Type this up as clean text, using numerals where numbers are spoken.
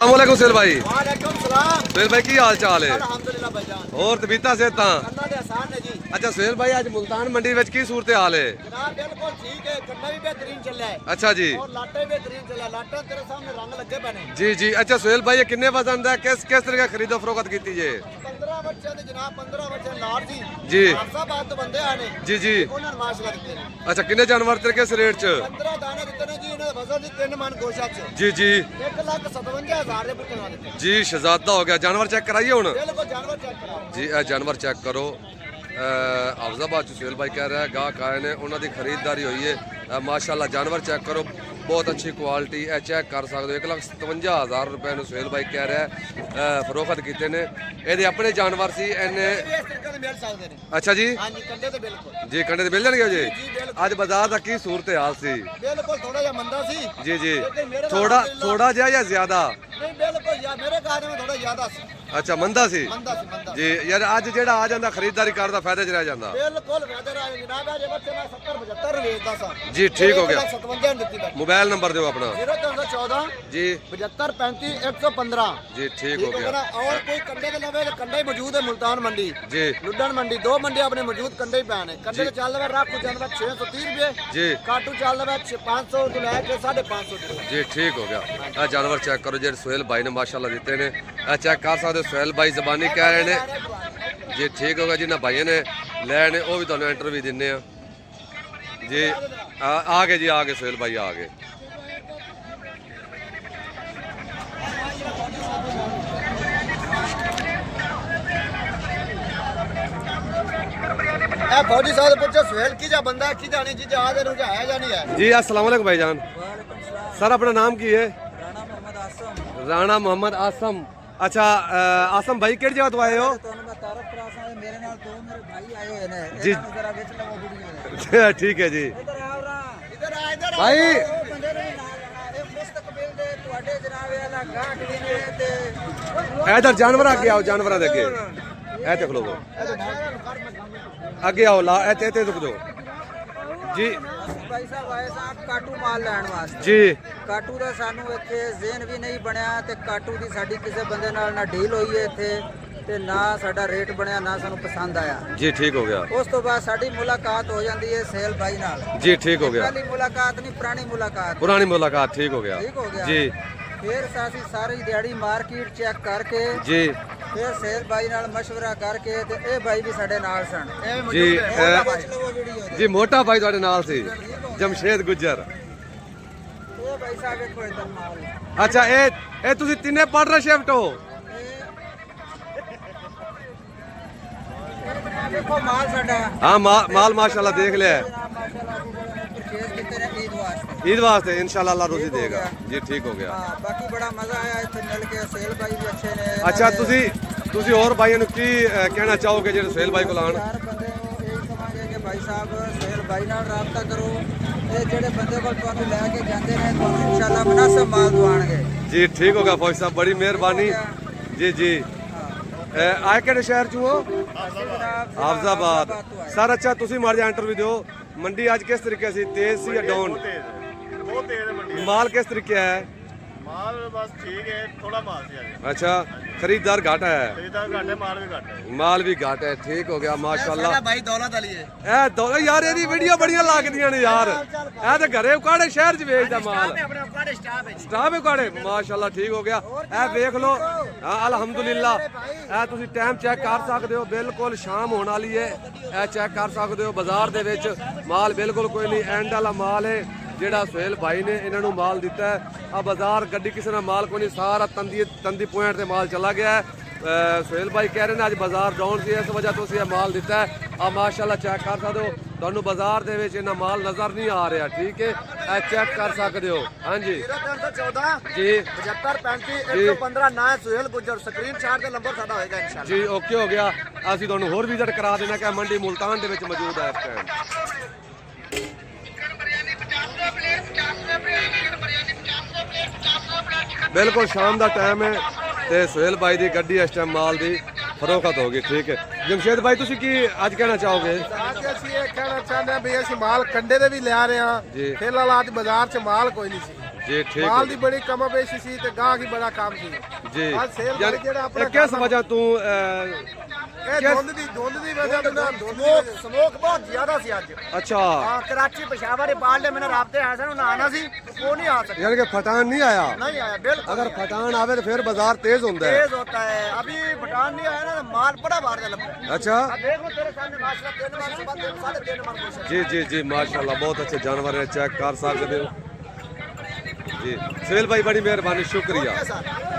अस्सलामुअलैकुम सुहेल भाई। वालेकुम सलाम। सुहेल भाई की हाल चाल है? अल्हम्दुलिल्लाह भाईजान। और तबीयत सेहत? अल्लाह दे आसान है जी। अच्छा सुहेल भाई, आज मुल्तान मंडी में की सूरत हाल है? जनाब बिल्कुल ठीक है, गन्ना भी बेहतरीन चल रहा है अच्छा जी, और लाटे भी बेहतरीन चल रहा है। लाटा तेरे सामने रंग लगे पए ने। जी जी। अच्छा सुहेल भाई, ये किन्ने वजन दा किस किस तरह का खरीदो फरोख्त की जे? 15 बच्चे ने जनाब, 15 बच्चे लाड़ जी जी। साहबाद तो बंदे आए ने जी जी। उन्होंने माशाल्लाह दिते ने। अच्छा किन्ने जानवर तेरे किस रेट च? 15 दाने दिते ने जी। इन्हें वजन दी 3 मन गोशा च जी जी 1,57,000 दे बुक करवा दिते। जी। शहजादा हो गया। जानवर चेक कराइए हुन बिल्कुल जानवर चेक कराओ जी। ए जानवर चेक करो। हफ्जाबाद सुहेल भाई कह रहा है गाहक आए ने, उन्होंने खरीददारी हुई है। माशाल्लाह जानवर चेक करो, बहुत अच्छी क्वालिटी है, चेक कर सकते हो। 1,57,000 रुपए सुहेल भाई कह रहा है फरोख्त किए ने। ये अपने जानवर सी इन्हें। ये इस तरीके से मिल सकते ने। अच्छा जी। हां जी, कंडे ते बिल्कुल जी कंडे ते मिल जाएंगे जी। जी बिल्कुल आज बाजार का की सूरत हाल सी? बिल्कुल थोड़ा जिहा मंदा सी। जी जी। लेकिन मेरे थोड़ा थोड़ा जिहा या ज्यादा? नहीं बिल्कुल यार, मेरे गाने में थोड़ा ज्यादा सी। अच्छा मंदा सी मंदा सी मंदा जी। यार आज जेड़ा आ जांदा खरीदारी करदा फायदे च रह जांदा। बिल्कुल वेदर आए जनाब। आज बच्चे मैं 70-75 वेचदा सा जी ठीक हो गया। 57 ਦਿੱਤੀ ਬੈਠੀ। मोबाइल नंबर दो अपना 0314 जी। 7535 115 जी ठीक हो ठीक गया है ना। और कोई कंडे के लवे कंडे ही मौजूद है मुल्तान मंडी, जी लुड्डन मंडी, दो मंडी अपने मौजूद कंडे ही पैन है। कंडे जी। के चल रहा राखू जानवर 630 रुपए, जी काटू चल रहा 500 तो लेके 550 रुपए। जी ठीक हो गया। आ जानवर चेक करो जे सुहेल भाई ने माशाल्लाह दिते ने। आ चेक कर सकते हो, सुहेल भाई जबानी कह रहे ने जी। ठीक हो गया। जिन्हें भाइयों ने लैने वो भी तुहानू इंटरव्यू दिन्ने आ जी। आ गए जी, आ गए सुहेल भाई आ गए। ए फौजी साहब पूछो सुहेल की जा बंदा की जानी जी जा दे रुझा है या नहीं है। जी अस्सलाम वालेकुम भाईजान। सर अपना नाम की है? राणा मोहम्मद आसम। अच्छा आसम भाई किहड़ी जगह तो आए हो? मेरे नाल दो मेरे भाई आए हुए ने। जी। इन्हां जरा विच लवो वीडियो ने। ठीक है जी इधर आओ रा, इधर आ भाई। बंदे ने ये मुस्तकबिल दे ਤੁਹਾਡੇ ਜਨਾਬ ਵਾਲਾ ਗਾਹਕ ਵੀ ਨੇ ਤੇ इधर जानवर आगे आओ, जानवर देखे ए देख लो वो आगे आओ ला ए ते रुक दो जी ਭਾਈ ਸਾਹਿਬ ਆਏ ਸਾਂ ਕਾਟੂ ਮਾਲ ਲੈਣ ਵਾਸਤੇ। जी ਕਾਟੂ ਦਾ ਸਾਨੂੰ ਇੱਥੇ ਜ਼ੇਨ ਵੀ ਨਹੀਂ ਬਣਿਆ ਤੇ ਕਾਟੂ ਦੀ ਸਾਡੀ ਕਿਸੇ ਬੰਦੇ ਨਾਲ ਨਾ ਡੀਲ ਹੋਈ ਹੈ ਇੱਥੇ ਤੇ ਨਾ ਸਾਡਾ ਰੇਟ ਬਣਿਆ, ਨਾ ਸਾਨੂੰ ਪਸੰਦ ਆਇਆ। जी ठीक हो गया ਉਸ ਤੋਂ ਬਾਅਦ ਸਾਡੀ ਮੁਲਾਕਾਤ ਹੋ ਜਾਂਦੀ ਹੈ ਸੇਲ ਬਾਈ ਨਾਲ। जी ठीक हो गया। ਪਹਿਲੀ ਮੁਲਾਕਾਤ ਨਹੀਂ, ਪੁਰਾਣੀ ਮੁਲਾਕਾਤ। पुरानी मुलाकात ठीक हो गया ਠੀਕ ਹੋ ਗਿਆ जी ਫਿਰ ਅਸੀਂ ਸਾਰੀ ਦਿਹਾੜੀ ਮਾਰਕੀਟ ਚੈੱਕ ਕਰਕੇ जी ਫਿਰ ਸੇਲ ਬਾਈ ਨਾਲ مشورہ ਕਰਕੇ ਤੇ ਇਹ ਬਾਈ ਵੀ ਸਾਡੇ ਨਾਲ ਸਨ। ਇਹ जी ਮੌਜੂਦ ਹੈ ਲਵੋ ਵੀਡੀਓ ਦੇ। जी मोटा भाई ਤੁਹਾਡੇ ਨਾਲ ਸੀ ਜਮਸ਼ੇਦ ਗੁੱਜਰ। ਇਹ ਬਾਈ ਸਾਹਿਬ ਵੇਖੋ ਇਧਰ ਮਾਲ। अच्छा ए ਤੁਸੀਂ ਤਿੰਨੇ ਪਾਰਟਨਰ ਸ਼ਿਫਟ ਹੋ? ਇਹ ਦੇਖੋ ਮਾਲ ਸਾਡਾ। हाँ माल माशाल्लाह देख लिया है। ਮਾਸ਼ਾਅੱਲਾ ਪਰਚੇਸ ਕੀਤੇ ਨੇ ਈਦ ਵਾਸਤੇ। ईद वास्ते इंशाल्लाह अल्लाह रोजी देगा जी ठीक हो गया। ਹਾਂ ਬਾਕੀ ਬੜਾ ਮਜ਼ਾ ਆਇਆ ਇੱਥੇ ਮਿਲ ਕੇ। ਸੇਲ ਬਾਈ ਵੀ ਅੱਛੇ ਨੇ। अच्छा ਤੁਸੀਂ ਹੋਰ ਭਾਈਆਂ ਨੂੰ ਕੀ ਕਹਿਣਾ ਚਾਹੋਗੇ ਜਿਹੜੇ ਸੁਹੇਲ ਭਾਈ ਕੋਲ ਆਣ? ਹਰ ਬੰਦੇ ਨੂੰ ਇਹ ਕਹਾਂਗੇ ਕਿ ਭਾਈ ਸਾਹਿਬ ਸੇਲ ਬਾਈ ਨਾਲ ਰਾਬਤਾ ਕਰੋ। ਇਹ ਜਿਹੜੇ ਬੰਦੇ ਕੋਲ ਤੁਹਾਨੂੰ ਲੈ ਕੇ ਜਾਂਦੇ ਨੇ ਤੁਹਾਨੂੰ ਇਨਸ਼ਾਅੱਲਾ ਮੁਨਾਸਬ ਮਾਲ ਦਵਾਣਗੇ। जी ठीक होगा फौज साहब, बड़ी मेहरबानी जी जी। आए केड़े शहर चो हो? हाफजाबाद सर। अच्छा तुसी मार जा इंटरव्यू दो। मंडी आज किस तरीके से तेज सी या डाउन? बहुत तेज है मंडी। माल किस तरीके है? माल बस ठीक है, थोड़ा माल से आगे। अच्छा खरीदार घाटा है? खरीदार घट है, माल भी घट है। माल भी घाट है ठीक हो गया माशाल्लाह। ਭਾਈ ਦੌਲਤ ਅਲੀ ਹੈ। ए दो यार ਇਹਦੀ ਵੀਡੀਓ ਬੜੀਆਂ ਲੱਗਦੀਆਂ ਨੇ ਯਾਰ। ਇਹ ਤੇ ਘਰੇ ਉਕਾੜੇ ਸ਼ਹਿਰ 'ਚ ਵੇਚਦਾ ਮਾਲ। ਆਪਣੇ ਕੋਲ ਸਟਾਫ ਹੈ। ਸਟਾਫ ਉਕਾੜੇ ਮਾਸ਼ਾਅੱਲਾ ਠੀਕ ਹੋ ਗਿਆ। ਇਹ ਵੇਖ ਲਓ ਹਾਂ ਅਲਹਮਦੁਲਿਲਾ। ਇਹ ਤੁਸੀਂ ਟਾਈਮ ਚੈੱਕ ਕਰ ਸਕਦੇ ਹੋ, ਬਿਲਕੁਲ ਸ਼ਾਮ ਹੋਣ ਵਾਲੀ ਹੈ। ਇਹ ਚੈੱਕ ਕਰ ਸਕਦੇ ਹੋ ਬਾਜ਼ਾਰ ਦੇ ਵਿੱਚ ਮਾਲ ਬਿਲਕੁਲ ਕੋਈ ਨਹੀਂ, ਐਂਡ ਵਾਲਾ ਮਾਲ ਹੈ ਜਿਹੜਾ ਸੁਹੇਲ ਭਾਈ ਨੇ ਇਹਨਾਂ ਨੂੰ ਮਾਲ ਦਿੱਤਾ ਹੈ। ਆ ਬਾਜ਼ਾਰ ਗੱਡੀ ਕਿਸੇ ਨਾਲ ਮਾਲ ਕੋਈ ਨਹੀਂ, ਸਾਰਾ ਤੰਦੀ ਪੁਆਇੰਟ ਤੇ ਮਾਲ ਚਲਾ ਗਿਆ ਹੈ। ਸੁਹੇਲ ਭਾਈ ਕਹਿ ਰਹੇ ਨੇ ਅੱਜ ਬਾਜ਼ਾਰ ਡਾਊਨ ਸੀ, ਇਸ ਵਜ੍ਹਾ ਤੋਂ ਅਸੀਂ ਇਹ ਮਾਲ ਦਿੱਤਾ ਹੈ। ਆ ਮਾਸ਼ਾਅੱਲਾ ਚੈੱਕ ਕਰ ਸਕਦੇ ਹੋ, ਤੁਹਾਨੂੰ ਬਾਜ਼ਾਰ ਦੇ ਵਿੱਚ ਇਹਨਾਂ ਮਾਲ ਨਜ਼ਰ ਨਹੀਂ ਆ ਰਿਹਾ ਠੀਕ ਹੈ। ਇਹ ਚੈੱਕ ਕਰ ਸਕਦੇ ਹੋ ਹਾਂਜੀ 0314 ਜੀ 7535 115 ਨਾ ਸੁਹੇਲ ਗੁੱਜਰ। ਸਕਰੀਨਸ਼ਾਟ ਦੇ ਨੰਬਰ ਸਾਡਾ ਹੋਏਗਾ ਇਨਸ਼ਾਅੱਲਾ। ਜੀ ਓਕੇ ਹੋ ਗਿਆ। ਅਸੀਂ ਤੁਹਾਨੂੰ ਹੋਰ ਵਿਜ਼ਿਟ ਕਰਾ ਦੇਣਾ ਕਿ ਮੰਡੀ ਮੁਲਤਾਨ ਦੇ ਵਿੱਚ ਮੌਜੂਦ ਹੈ ਇਸ ਟਾਈਮ। बिल्कुल शाम का टाइम है ਤੇ ਸੁਹੇਲ ਭਾਈ ਦੀ ਗੱਡੀ ਇਸ ਟਾਈਮ ਮਾਲ ਦੀ ਫਰੋਖਤ ਹੋ ਗਈ ਠੀਕ ਹੈ। ਜਮਸ਼ੇਦ ਭਾਈ ਤੁਸੀਂ ਕੀ ਅੱਜ ਕਹਿਣਾ ਚਾਹੋਗੇ? ਅੱਜ ਅਸੀਂ ਇਹ ਕਹਿਣਾ ਚਾਹੁੰਦੇ ਹਾਂ ਵੀ ਅਸੀਂ ਮਾਲ ਕੰਡੇ ਦੇ ਵੀ ਲਿਆ ਰਹੇ ਹਾਂ। ਫਿਲਹਾਲ ਅੱਜ ਬਾਜ਼ਾਰ 'ਚ ਮਾਲ ਕੋਈ ਨਹੀਂ ਸੀ। ਜੀ ਠੀਕ ਹੈ ਮਾਲ ਦੀ ਬੜੀ ਕਮੋਬੇਸ਼ ਸੀ ਤੇ ਗਾਹਕ ਹੀ ਬੜਾ ਕੰਮ ਸੀ ਜੀ ਅੱਜ ਸੇਲ ਯਾਨੀ ਜਿਹੜਾ ਆਪਣਾ ਇਹ ਕਿਸ ਕੰਮ- ਵਜ੍ਹਾ ਤੂੰ ਇਹ ਧੁੰਦ ਦੀ ਵਜ੍ਹਾ ਤੋਂ ਸਮੋਕ ਬਹੁਤ ਜ਼ਿਆਦਾ ਸੀ ਅੱਜ ਅੱਛਾ ਹਾਂ ਕਰਾਚੀ पेशावर बाल ने मैंने राबते आया था ना आना सी वो नहीं आ सकता ਯਾਨੀ ਕਿ ਫਟਾਨ ਨਹੀਂ ਆਇਆ नहीं आया बिल्कुल ਅਗਰ ਫਟਾਨ ਆਵੇ ਤਾਂ ਫਿਰ ਬਾਜ਼ਾਰ ਤੇਜ਼ ਹੁੰਦਾ ਹੈ तेज होता है अभी भटान नहीं आया ना तो माल बड़ा बाहर का लगता है अच्छा अब देखो तेरे सामने माशाल्लाह 3 मन से बात 3.5 मन कोशिश जी जी जी माशाल्लाह बहुत अच्छे जानवर है चेक कर सकते हो जी सुहेल भाई बड़ी मेहरबानी शुक्रिया है सर